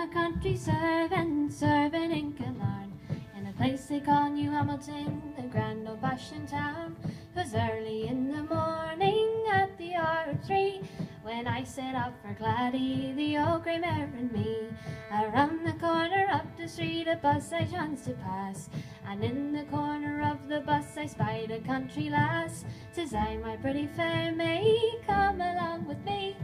a country servant, serving in Killarn, in a place they call New Hamilton, the grand old bashing town. 'Twas early in the morning at the hour of 3 when I set out for Gladdy, the old grey mare and me. Around the corner up the street a bus I chanced to pass, and in the corner of the bus I spied a country lass. Says I, my pretty fair maid, come along with me,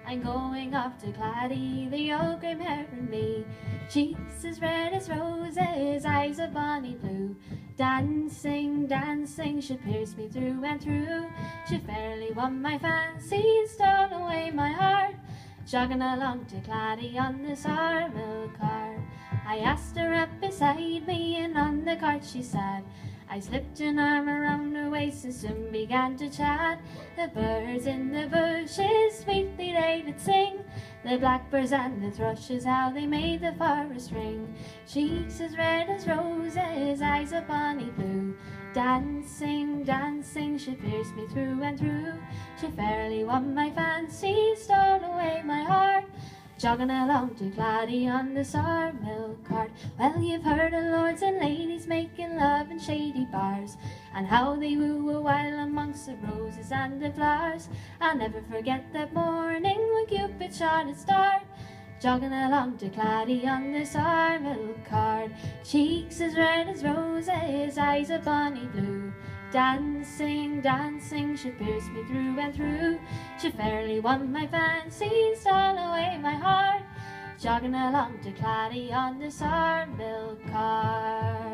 I'm going off to Gladdy, the old grey mare and me. Cheeks as red as roses, eyes of bonny blue, dancing, dancing, she pierced me through and through. She fairly won my fancy and stole away my heart, jogging along to Gladdy on the Sawmill car. I asked her up beside me, and on the cart she sat. I slipped an arm around her waist and soon began to chat. The birds in the bushes sweetly they did sing, the blackbirds and the thrushes, how they made the forest ring. Cheeks as red as roses, eyes of bonny blue, dancing, dancing, she pierced me through and through. She fairly won my fancy, stole away my heart, jogging along to Gladdy on the Sawmill cart. Well, you've heard of lords and ladies making love in shady bars, and how they woo a while amongst the roses and the flowers. I'll never forget that morning when Cupid shot his dart, jogging along to Gladdy on the Sawmill cart. Cheeks as red as roses, eyes of bonny blue, dancing, dancing, she pierced me through and through. She fairly won my fancy, stole away my heart, jogging along to Gladdy on the Sawmill cart.